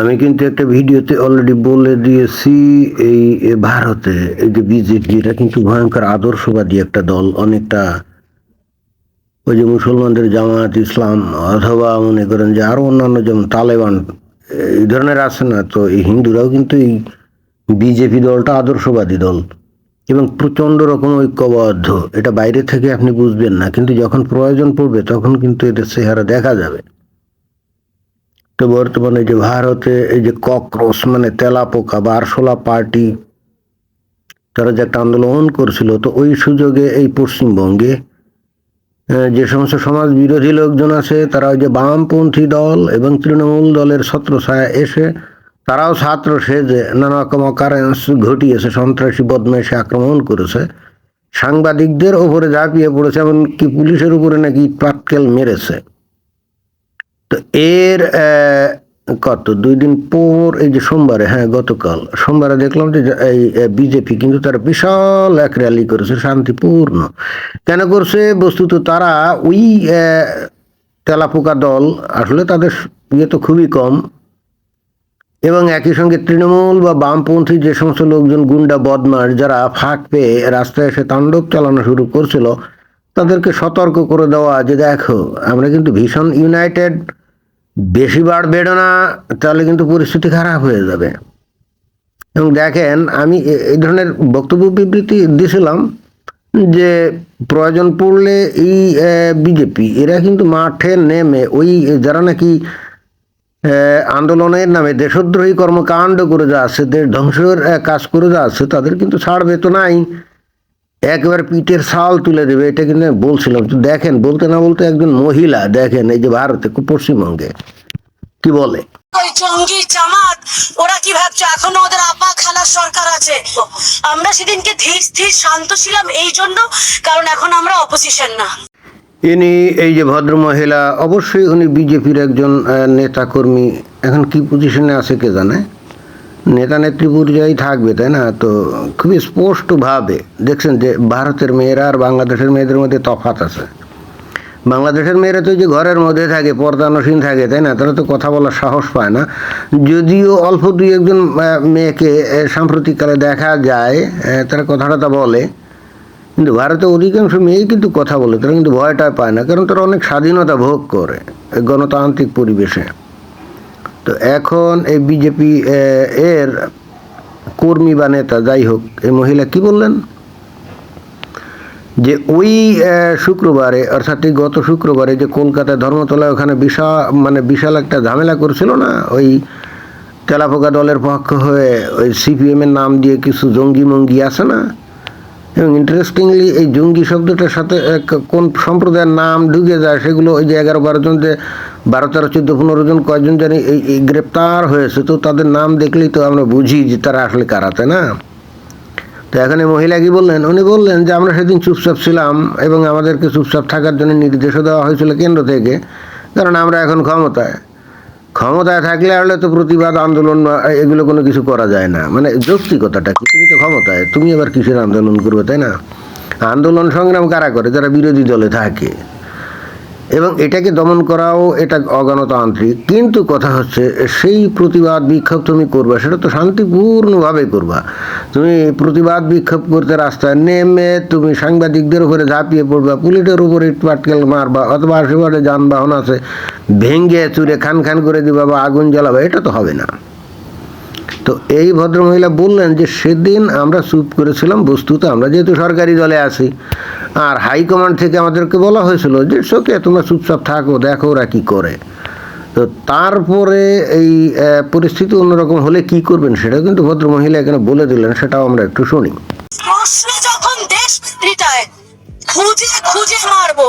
আমি কিন্তু একটা ভিডিওতে অলরেডি বলে দিয়েছি, এই ভারতে এই যে বিজেপি, এটা কিন্তু ভয়ঙ্কর আদর্শবাদী একটা দল। অনেকটা ওই যে মুসলমানদের জামায়াত ইসলাম, অথবা মনে করেন যে আরো অন্যান্য যেমন তালেবান, এই ধরনের আছে না, তো এই হিন্দুরাও কিন্তু এই বিজেপি দলটা আদর্শবাদী দল এবং প্রচন্ড রকম ঐক্যবদ্ধ। এটা বাইরে থেকে আপনি বুঝবেন না, কিন্তু যখন প্রয়োজন পড়বে তখন কিন্তু এদের চেহারা দেখা যাবে। তো বর্তমানে যে ভারতে এই যে ককরোচ মানে তেলাপোকা বা আরশোলা পার্টি, তারা যে একটা আন্দোলন করছিল, তো ওই সুযোগে এই পশ্চিমবঙ্গে যে সমস্ত সমাজ বিরোধী লোকজন আছে, তারা ওই যে বামপন্থী দল এবং তৃণমূল দলের ছত্রছায়া এসে তারাও ছাত্র সেজে নানা রকম অকারেন্স ঘটিয়েছে, সন্ত্রাসী বদমাইশে আক্রমণ করেছে, সাংবাদিকদের ওপরে ঝাঁপিয়ে পড়েছে, এমনকি পুলিশের উপরে নাকি পাটকেল মেরেছে। তো এর কত 2 দিন পর এই যে সোমবারে, হ্যাঁ গতকাল সোমবারে দেখলাম যে এই বিজেপি কিন্তু তারা বিশাল এক র্যালি করেছে, শান্তিপূর্ণ। কেন করছে? বস্তুত তারা ওই তেলাপোকা দল, আসলে তাদের ইয়ে তো খুবই কম, এবং একই সঙ্গে তৃণমূল বা বামপন্থী যে সমস্ত লোকজন গুন্ডা বদমাশ যারা ফাঁক পেয়ে রাস্তায় এসে তাণ্ডব চালানো শুরু করছিল, তাদেরকে সতর্ক করে দেওয়া যে দেখো আমরা কিন্তু ভীষণ ইউনাইটেড, বেশি বেড়ো না, তাহলে কিন্তু পরিস্থিতি খারাপ হয়ে যাবে। এবং দেখেন, আমি এই ধরনের বক্তব্য বিবৃতি দিয়েছিলাম যে প্রয়োজন পড়লে এই বিজেপি এরা কিন্তু মাঠে নেমে ওই যারা নাকি আন্দোলনের নামে দেশদ্রোহী কর্মকাণ্ড করে যাচ্ছে, দেশ ধ্বংসের কাজ করে যাচ্ছে, তাদের কিন্তু ছাড়বে তো নাই, একবার পিঠের ছাল তুলে দেবে। এটা কিন্তু বলছিলাম। তো দেখেন, বলতে না বলতে একজন মহিলা, দেখেন এই যে ভারতে পশ্চিমবঙ্গে কি বলে। ওই জঙ্গি জামাত ওরা কি ভাবছে এখনো ওদের আব্বা খালার সরকার আছে? আমরা সেদিনকে ধীর স্থির শান্ত ছিলাম এই জন্য, কারণ এখন আমরা অপোজিশন না। ইনি এই যে ভদ্র মহিলা, অবশ্যই উনি বিজেপির একজন নেতা কর্মী। এখন কি পজিশনে আছে কে জানে, নেতা নেত্রী পর্যায়ে থাকবে, তাই না? তো খুবই স্পষ্টভাবে দেখছেন যে ভারতের মেয়েরা আর বাংলাদেশের মেয়েদের মধ্যে তফাৎ আছে। বাংলাদেশের মেয়েরা তো যে ঘরের মধ্যে থাকে, পর্দানসীন থাকে, তাই না? তারা তো কথা বলার সাহস পায় না। যদিও অল্প 2-1জন মেয়েকে সাম্প্রতিককালে দেখা যায় তারা কথাটা বলে, কিন্তু ভারতে অধিকাংশ মেয়েই কিন্তু কথা বলে, তারা কিন্তু ভয়টা পায় না, কারণ তারা অনেক স্বাধীনতা ভোগ করে গণতান্ত্রিক পরিবেশে। তো এখন এই বিজেপি এর কর্মী বা নেতা, যাই হোক, এই মহিলা কি বললেন যে ওই শুক্রবারে, অর্থাৎ এই গত শুক্রবারে যে কলকাতায় ধর্মতলায় ওখানে বিশাল একটা ঝামেলা করছিল না, ওই তেলাপোকা দলের পক্ষ হয়ে ওই সিপিএম এর নাম দিয়ে কিছু জঙ্গি মঙ্গি আছে না। এবং ইন্টারেস্টিংলি এই জঙ্গি শব্দটার সাথে কোন সম্প্রদায়ের নাম ঢুকে যায় সেগুলো, ওই যে 11-12 জন, যে 12, 13, 14, 15 জন কয়জন জানি এই গ্রেপ্তার হয়েছে, তো তাদের নাম দেখলেই তো আমরা বুঝি যে তারা আসলে কারা, তাই না? তো এখানে মহিলা কি বললেন? উনি বললেন যে আমরা সেদিন চুপচাপ ছিলাম এবং আমাদেরকে চুপচাপ থাকার জন্য নির্দেশও দেওয়া হয়েছিল কেন্দ্র থেকে, কারণ আমরা এখন ক্ষমতায় থাকলে আসলে তো প্রতিবাদ আন্দোলন এগুলো কোনো কিছু করা যায় না। মানে যৌক্তিকতাটা কি? তুমি তো ক্ষমতায়, তুমি আবার কিসের আন্দোলন করবে, তাই না? আন্দোলন সংগ্রাম কারা করে? যারা বিরোধী দলে থাকে, এবং এটাকে দমন করাও এটা অগণতান্ত্রিক। কিন্তু কথা হচ্ছে, সেই প্রতিবাদ বিক্ষোভ তুমি করবা, সেটা তো শান্তিপূর্ণভাবে করবা। তুমি প্রতিবাদ বিক্ষোভ করতে রাস্তায় নেমে তুমি সাংবাদিকদের উপরে ঝাঁপিয়ে পড়বা, পুলিশের উপরে পাটকেল মারবা, অথবা আশেপাশে যানবাহন আছে ভেঙ্গে চুরে খান খান করে দিবা বা আগুন জ্বালাবা, এটা তো হবে না। তো এই ভদ্রমহিলা বললেন যে সেদিন আমরা চুপ করেছিলাম, বস্তুত আমরা যেহেতু সরকারি দলে আছি, আর হাইকমান্ড থেকে আমাদেরকে বলা হয়েছিল যে ওকে তোমরা চুপচাপ থাকো, দেখো ওরা কি করে। তো তারপরে এই পরিস্থিতি অন্যরকম হলে কি করবেন সেটা কিন্তু ভদ্রমহিলা এখানে বলে দিলেন, সেটাও আমরা একটু শুনি। প্রশ্ন যখন দেশ পিটায়, খুঁজে খুঁজে মারবো।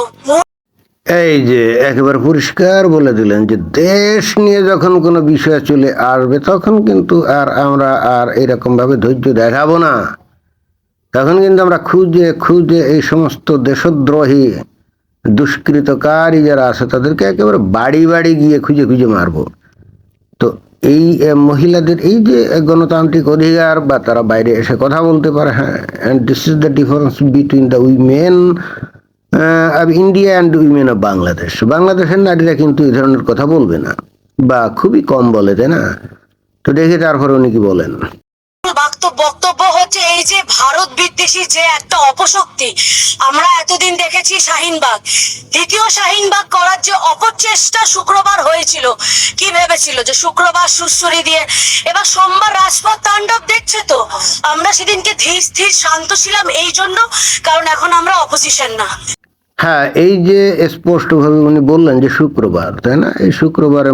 এই যে একেবারে পরিষ্কার বলে দিলেন যে দেশ নিয়ে যখন কোনো বিষয় চলে আসবে, তখন কিন্তু আমরা এরকম ভাবে ধৈর্য দেখাবো না। তখন কিন্তু আমরা খুঁজে খুঁজে এই সমস্ত দেশদ্রোহী দুষ্কৃতকারী যারা আছে তাদেরকে একেবারে বাড়ি বাড়ি গিয়ে খুঁজে খুঁজে মারবো। তো এই মহিলাদের এই যে গণতান্ত্রিক অধিকার, বা তারা বাইরে এসে কথা বলতে পারে, হ্যাঁ, and this is the difference between the women India and women of Bangladesh. বাংলাদেশের নারীরা কিন্তু এই ধরনের কথা বলবে না, বা খুবই কম বলে, তাই না? তো দেখি তারপরে উনি কি বলেন। বক্তব্য হচ্ছে এই যে ভারত বিদ্বেষী যে একটা অপশক্তি আমরা এতদিন দেখেছি শাহিনবাগ, দ্বিতীয় শাহিনবাগ করার যে অপচেষ্টা শুক্রবার হয়েছিল, কি ভেবেছিল যে শুক্রবার সুড়সুড়ি দিয়ে, এবার সোমবার রাজপথ তাণ্ডব দেখছে। তো আমরা সেদিনকে ধীর স্থির শান্ত ছিলাম এই জন্য কারণ এখন আমরা অপোজিশন না। হ্যাঁ, এই যে স্পষ্টভাবে উনি বললেন যে শুক্রবার, তাই না? এই শুক্রবারে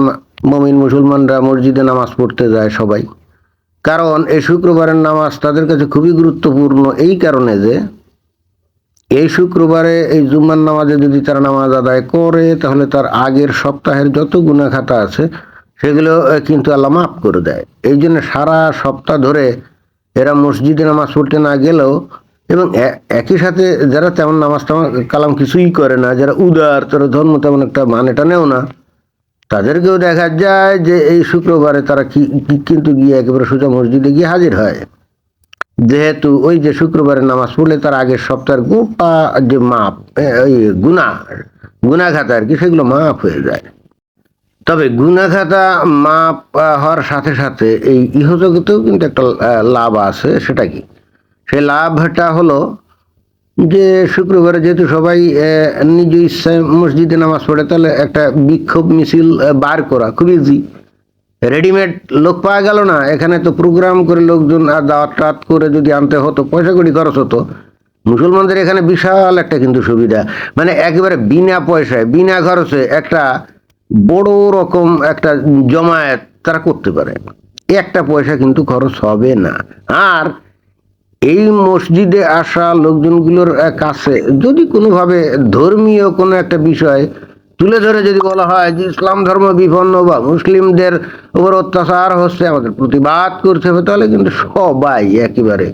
মুমিন মুসলমানরা মসজিদে নামাজ পড়তে যায় সবাই, কারণ এই শুক্রবারের নামাজ তাদের কাছে খুবই গুরুত্বপূর্ণ। এই কারণে যে এই শুক্রবারে এই জুম্মার নামাজে যদি তারা নামাজ আদায় করে তাহলে তার আগের সপ্তাহের যত গুনাহ খাতা আছে সেগুলো কিন্তু আল্লাহ মাফ করে দেয়। এই জন্য সারা সপ্তাহ ধরে এরা মসজিদে নামাজ পড়তে না গেলেও, এবং একই সাথে যারা তেমন নামাজ কালাম কিছুই করে না, যারা উদার, তারা ধর্ম তেমন একটা মানে টানেও না, তাদেরকেও দেখা যায় যে এই শুক্রবারে তারা কিন্তু গিয়ে একেবারে সোজা মসজিদে গিয়ে হাজির হয়, যেহেতু ওই যে শুক্রবারে নামাজ পড়লে তার আগের সপ্তাহের গোটা যে মাপ, ওই গুনা খাতা আর কি, সেগুলো মাপ হয়ে যায়। তবে গুনা খাতা মাপ হওয়ার সাথে সাথে এই ইহজগতেও কিন্তু একটা লাভ আছে। সেটা কি? সেই লাভটা হলো যে শুক্রবারে যেহেতু সবাই নিজ ইচ্ছায় মসজিদে নামাজ পড়ে, তাহলে একটা বিক্ষোভ মিছিল বার করা খুব ইজি। রেডিমেড লোক পাওয়া গেল না, এখানে তো প্রোগ্রাম করে লোকজন দাওয়াত টাত করে যদি আনতে হতো, পয়সা কড়ি খরচ হতো। মুসলমানদের এখানে বিশাল একটা কিন্তু সুবিধা, মানে একেবারে বিনা পয়সায় বিনা খরচে একটা বড় রকম একটা জমায়েত তারা করতে পারে, একটা পয়সা কিন্তু খরচ হবে না। আর এই মসজিদে আসা লোকজনগুলোর কাছে যদি কোনোভাবে ধর্মীয় কোনো একটা বিষয় তুলে ধরে যদি বলা হয় যে ইসলাম ধর্ম বিপন্ন বা মুসলিমদের উপর অত্যাচার হচ্ছে, আমাদের প্রতিবাদ করতে হবে, তাহলে কিন্তু সবাই একেবারে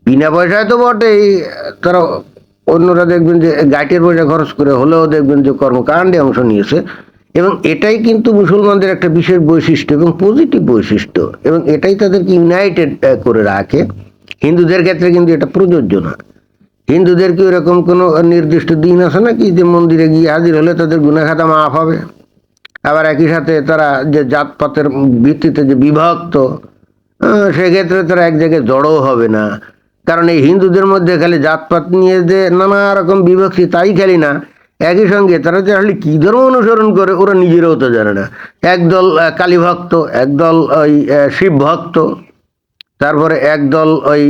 বিনা পয়সায় তো বটেই, তারা অন্যরা দেখবেন যে গাইটের পয়সা খরচ করে হলেও দেখবেন যে কর্মকাণ্ডে অংশ নিয়েছে। এবং এটাই কিন্তু মুসলমানদের একটা বিশেষ বৈশিষ্ট্য এবং পজিটিভ বৈশিষ্ট্য, এবং এটাই তাদেরকে ইউনাইটেড করে রাখে। হিন্দুদের ক্ষেত্রে কিন্তু এটা প্রযোজ্য না। হিন্দুদের কি এরকম কোনো নির্দিষ্ট দিন আছে নাকি যে মন্দিরে গিয়ে হাজির হলে তাদের গুনাহ খাতা মাফ হবে? আবার একই সাথে তারা যে জাতপাতের ভিত্তিতে যে বিভক্ত, সেক্ষেত্রে তারা এক জায়গায় জড়ো হবে না। কারণ এই হিন্দুদের মধ্যে খালি জাতপাত নিয়ে যে নানা রকম বিভক্তি তাই খালি না, একই সঙ্গে তারা যে আসলে কি ধর্ম অনুসরণ করে ওরা নিজেরাও তো জানে না। একদল কালী ভক্ত, একদল ওই শিব ভক্ত, তারপরে একদল ওই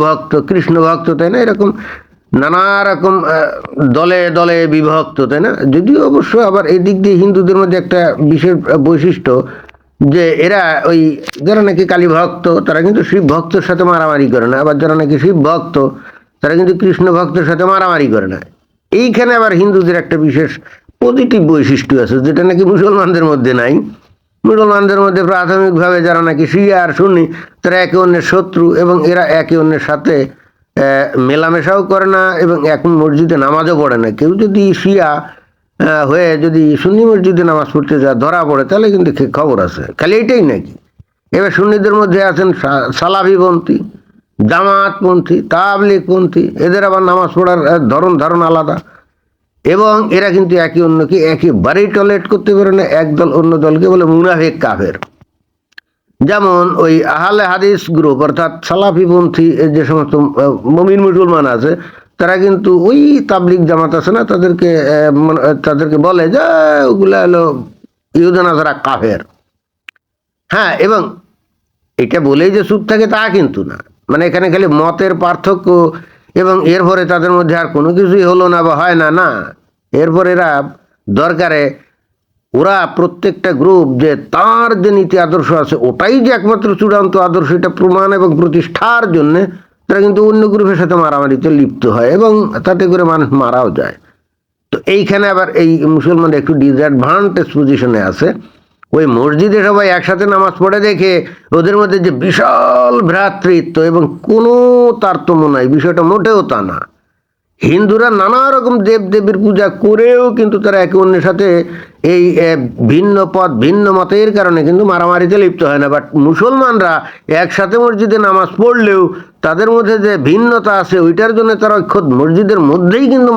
ভক্ত, কৃষ্ণ ভক্ত, তাই না? এরকম নানা রকম দলে দলে বিভক্ত, তাই না? যদিও অবশ্য আবার এই দিক দিয়ে হিন্দুদের মধ্যে একটা বিশেষ বৈশিষ্ট্য যে এরা ওই যারা নাকি কালী ভক্ত তারা কিন্তু শিব ভক্তের সাথে মারামারি করে না, আবার যারা নাকি শিব ভক্ত তারা কিন্তু কৃষ্ণ ভক্তের সাথে মারামারি করে না। এইখানে আবার হিন্দুদের একটা বিশেষ পজিটিভ বৈশিষ্ট্য আছে যেটা নাকি মুসলমানদের মধ্যে নাই। মুসলমানদের মধ্যে প্রাথমিকভাবে যারা নাকি শিয়া আর সুন্নি তারা একে অন্যের শত্রু, এবং এরা একে অন্যের সাথে মেলামেশাও করে না এবং এখন মসজিদে নামাজও পড়ে না। কেউ যদি শিয়া হয়ে যদি সুন্নি মসজিদে নামাজ পড়তে যায় ধরা পড়ে, তাহলে কিন্তু খবর আছে। খালি এটাই নাকি? এবার সুন্নিদের মধ্যে আছেন সালাফিপন্থী, জামাতপন্থী, তাবলিগপন্থী, এদের আবার নামাজ পড়ার ধরন আলাদা, এবং এরা কিন্তু একে অন্যকে একেবারেই টলারেট করতে পারে না। একদল অন্য দলকে বলে মুনাফিক কাফের। যেমন ওই আহলে হাদিস গ্রুপ অর্থাৎ সালাফিপন্থী যে সমস্ত মুমিন মুসলমান আছে, তারা কিন্তু ওই তাবলিগ জামাত আছে না, তাদেরকে বলে যে ওগুলা হলো ইহুদি নাসারা কাফের। হ্যাঁ, এবং এটা বলেই যে চুপ থাকে তা কিন্তু না, মানে এখানে খালি মতের পার্থক্য এবং এরপরে তাদের মধ্যে আর কোনো কিছুই হলো না বা হয় না, না, এরপর এরা দরকারে ওরা প্রত্যেকটা গ্রুপ যে তার যে নীতি আদর্শ আছে ওটাই যে একমাত্র চূড়ান্ত আদর্শ এটা প্রমাণ এবং প্রতিষ্ঠার জন্য তারা কিন্তু অন্য গ্রুপের সাথে মারামারিতে লিপ্ত হয় এবং তাতে করে মানুষ মারাও যায়। তো এইখানে আবার এই মুসলমানরা একটু ডিসঅ্যাডভান্টেজ পজিশনে আছে। ওই মসজিদে সবাই একসাথে নামাজ পড়ে দেখে ওদের মধ্যে যে বিশাল ভ্রাতৃত্ব এবং কোনো তারতম্য নাই, বিষয়টা মোটেও তা না। হিন্দুরা নানা রকম দেব দেবীর পূজা করেও কিন্তু তারা একে অন্যের সাথে এই ভিন্ন পথ ভিন্ন মতের কারণে কিন্তু মারামারিতে লিপ্ত হয় না। বাট মুসলমানরা একসাথে মসজিদে নামাজ পড়লেও তাদের মধ্যে যে ভিন্নতা আছে ওইটার জন্য তারা খোদ মসজিদের মধ্যেই কিন্তু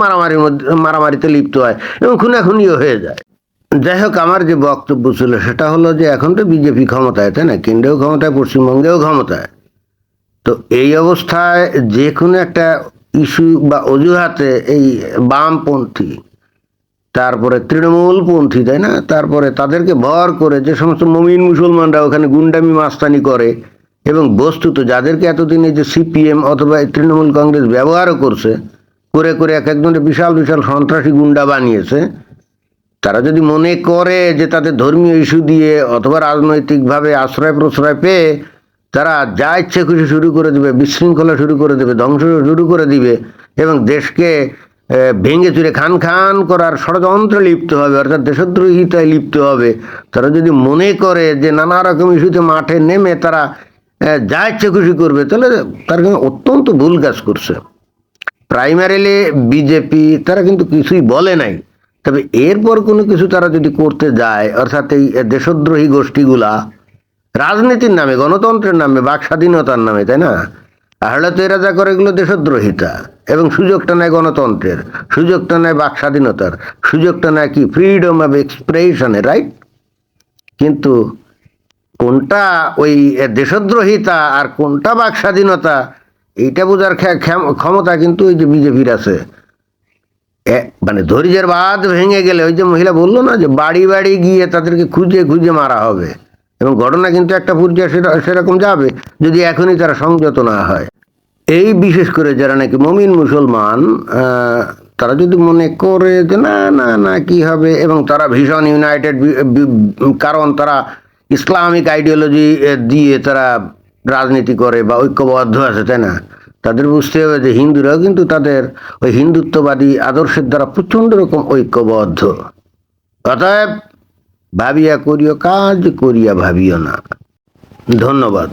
মারামারিতে লিপ্ত হয় এবং খুনাখুনিও হয়ে যায়। যাই হোক, আমার যে বক্তব্য ছিল সেটা হলো যে এখন তো বিজেপি ক্ষমতায়, তাই না? কেন্দ্রেও ক্ষমতায়, পশ্চিমবঙ্গেও ক্ষমতায়। তো এই অবস্থায় যে কোনো একটা ইস্যু বা অজুহাতে এই বামপন্থী, তারপরে তৃণমূলপন্থী, তাই না, তারপরে তাদেরকে ভর করে যে সমস্ত মমিন মুসলমানরা ওখানে গুন্ডামি মাস্তানি করে, এবং বস্তুত যাদেরকে এতদিন এই যে সিপিএম অথবা এই তৃণমূল কংগ্রেস ব্যবহারও করছে, করে করে এক একজনের বিশাল বিশাল সন্ত্রাসী গুন্ডা বানিয়েছে, তারা যদি মনে করে যে তাদের ধর্মীয় ইস্যু দিয়ে অথবা রাজনৈতিকভাবে আশ্রয় প্রশ্রয় পেয়ে তারা যা ইচ্ছে খুশি শুরু করে দেবে, বিশৃঙ্খলা শুরু করে দেবে, ধ্বংস শুরু করে দিবে, এবং দেশকে ভেঙে চুরে খান খান করার ষড়যন্ত্রে লিপ্ত হবে, অর্থাৎ দেশদ্রোহিতায় লিপ্ত হবে, তারা যদি মনে করে যে নানা রকম ইস্যুতে মাঠে নেমে তারা যা ইচ্ছে খুশি করবে, তাহলে তারা কিন্তু অত্যন্ত ভুল কাজ করছে। প্রাইমারিলি বিজেপি তারা কিন্তু কিছুই বলে নাই, তবে এরপর কোনো কিছু তারা যদি করতে যায়, অর্থাৎ এই দেশদ্রোহী গোষ্ঠীগুলা রাজনীতির নামে, গণতন্ত্রের নামে, বাক স্বাধীনতার নামে, তাই না, তাহলে তো এরা যা করে এগুলো দেশদ্রোহিতা, এবং সুযোগটা নেয় গণতন্ত্রের, সুযোগটা নেয় বাক স্বাধীনতার, সুযোগটা নেয় কি ফ্রিডম অফ এক্সপ্রেশনের, রাইট? কিন্তু কোনটা ওই দেশদ্রোহিতা আর কোনটা বাক স্বাধীনতা, এইটা বোঝার ক্ষমতা কিন্তু ওই যে বিজেপির আছে। মানে ধৈর্যের বাঁধ ভেঙে গেলে, ওই যে মহিলা বললো না যে বাড়ি বাড়ি গিয়ে তাদেরকে খুঁজে খুঁজে মারা হবে, এবং ঘটনা কিন্তু একটা পর্যায়ে সেরকম যাবে যদি এখনই তারা সংযত না হয়। এই বিশেষ করে যারা নাকি মমিন মুসলমান, তারা যদি মনে করে যে না না না কি হবে, এবং তারা ভীষণ ইউনাইটেড, কারণ তারা ইসলামিক আইডিওলজি দিয়ে তারা রাজনীতি করে বা ঐক্যবদ্ধ আছে, তাই না, তাদের বুঝতে হবে যে হিন্দুরাও কিন্তু তাদের ওই হিন্দুত্ববাদী আদর্শের দ্বারা প্রচন্ড রকম ঐক্যবদ্ধ। অতএব ভাবিয়া করিও কাজ, করিয়া ভাবিও না। ধন্যবাদ।